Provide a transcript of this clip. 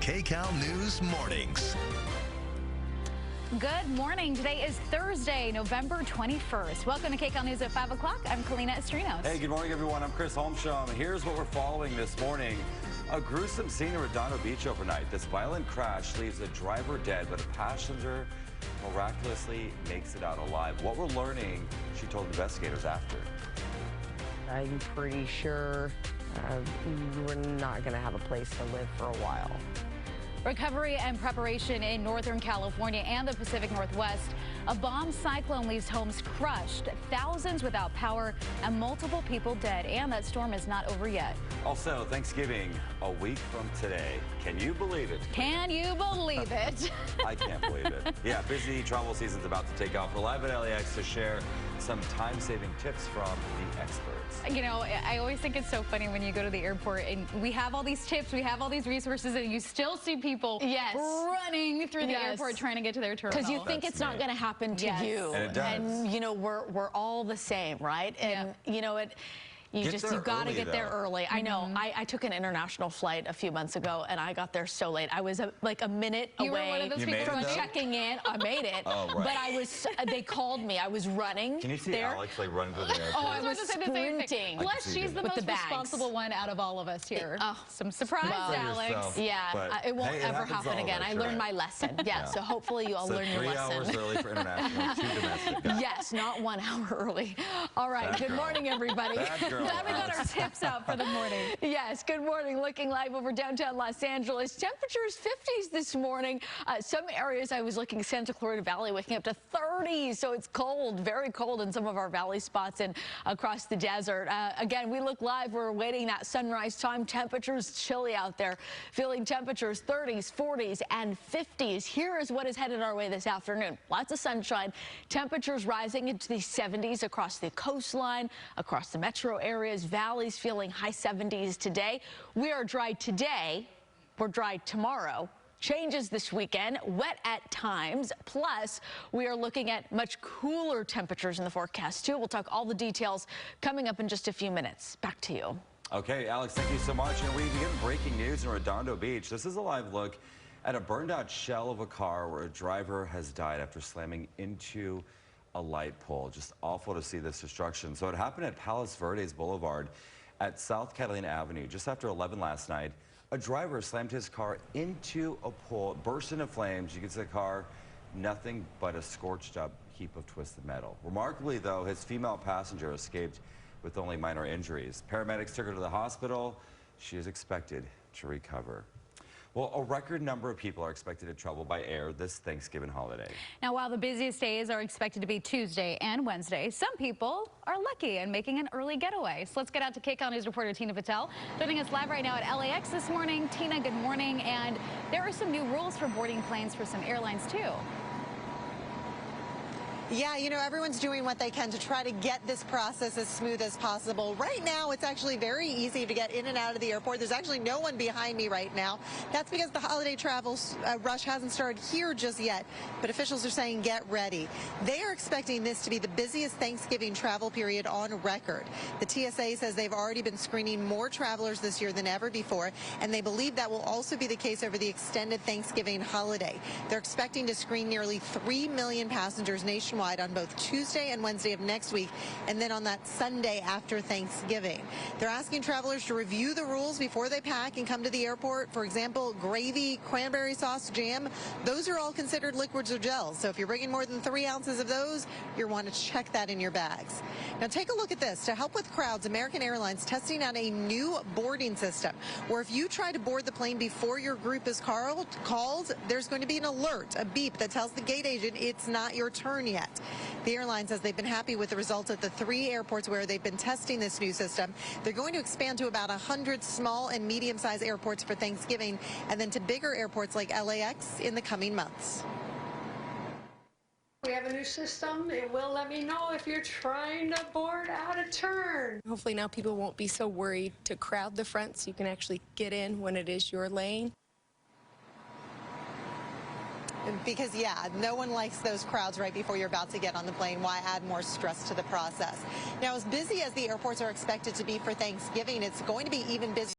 Kcal News Mornings. Good morning. Today is Thursday, November 21st. Welcome to Kcal News at 5 o'clock. I'm Kalina Estrinos. Hey, good morning, everyone. I'm Chris Holmstrom. Here's what we're following this morning. A gruesome scene in Redondo Beach overnight. This violent crash leaves a driver dead, but a passenger miraculously makes it out alive. What we're learning, she told investigators after. I'm pretty sure we're not going to have a place to live for a while. Recovery and preparation in Northern California and the Pacific Northwest. A bomb cyclone leaves homes crushed, thousands without power, and multiple people dead. And that storm is not over yet. Also, Thanksgiving, a week from today. Can you believe it? Can you believe it? I can't believe it. Yeah, busy travel season's about to take off. We're live at LAX to share some time-saving tips from the experts. You know, I always think it's so funny when you go to the airport and we have all these tips, we have all these resources, and you still see people running through the airport trying to get to their terminal. Because you think it's not going to happen to you. And it does. And, you know, we're all the same, right? And, you know, you've got to get there early. I know. I took an international flight a few months ago, and I got there so late. I was like a minute away from checking in. I made it. Oh, right. But I was. They called me. I was running. Can you see there. Alex like running through the airport? Oh, I was sprinting. Plus, she's the most responsible one out of all of us here. Some surprise, Alex. Yeah, it won't ever happen again. I learned my lesson. Yeah, so hopefully you all learn your lesson. 3 hours early for international, 2 domestic. Yes, not 1 hour early. All right, good morning, everybody. Glad we got our tips out for the morning. Yes, good morning. Looking live over downtown Los Angeles. Temperatures 50s this morning. Some areas I was looking, Santa Clarita Valley, waking up to 30s. So it's cold, very cold in some of our valley spots and across the desert. Again, we look live. We're awaiting that sunrise time. Temperatures chilly out there. Feeling temperatures 30s, 40s, and 50s. Here is what is headed our way this afternoon. Lots of sunshine. Temperatures rising into the 70s across the coastline, across the metro areas, valleys feeling high 70s today. We are dry today. We're dry tomorrow. Changes this weekend, wet at times. Plus, we are looking at much cooler temperatures in the forecast, too. We'll talk all the details coming up in just a few minutes. Back to you. Okay, Alex, thank you so much. And we begin breaking news in Redondo Beach. This is a live look at a burned out shell of a car where a driver has died after slamming into a light pole. Just awful to see this destruction. So it happened at Palos Verdes Boulevard at South Catalina Avenue just after 11 last night. A driver slammed his car into a pole, it burst into flames. You can see the car, nothing but a scorched up heap of twisted metal. Remarkably, though, his female passenger escaped with only minor injuries. Paramedics took her to the hospital. She is expected to recover. Well, a record number of people are expected to travel by air this Thanksgiving holiday. Now, while the busiest days are expected to be Tuesday and Wednesday, some people are lucky and making an early getaway. So let's get out to Kcal News reporter Tina Patel, joining us live right now at LAX this morning. Tina, good morning. And there are some new rules for boarding planes for some airlines, too. Yeah, you know, everyone's doing what they can to try to get this process as smooth as possible. Right now, it's actually very easy to get in and out of the airport. There's actually no one behind me right now. That's because the holiday travel rush hasn't started here just yet, but officials are saying get ready. They are expecting this to be the busiest Thanksgiving travel period on record. The TSA says they've already been screening more travelers this year than ever before, and they believe that will also be the case over the extended Thanksgiving holiday. They're expecting to screen nearly 3 million passengers nationwide on both Tuesday and Wednesday of next week, and then on that Sunday after Thanksgiving. They're asking travelers to review the rules before they pack and come to the airport. For example, gravy, cranberry sauce, jam, those are all considered liquids or gels. So if you're bringing more than 3 ounces of those, you'll want to check that in your bags. Now take a look at this. To help with crowds, American Airlines testing out a new boarding system where if you try to board the plane before your group is called, there's going to be an alert, a beep that tells the gate agent it's not your turn yet. The airline says they've been happy with the results at the 3 airports where they've been testing this new system. They're going to expand to about 100 small and medium-sized airports for Thanksgiving and then to bigger airports like LAX in the coming months. We have a new system. It will let me know if you're trying to board out of turn. Hopefully now people won't be so worried to crowd the front so you can actually get in when it is your lane. Because, yeah, no one likes those crowds right before you're about to get on the plane. Why add more stress to the process? Now, as busy as the airports are expected to be for Thanksgiving, it's going to be even busier.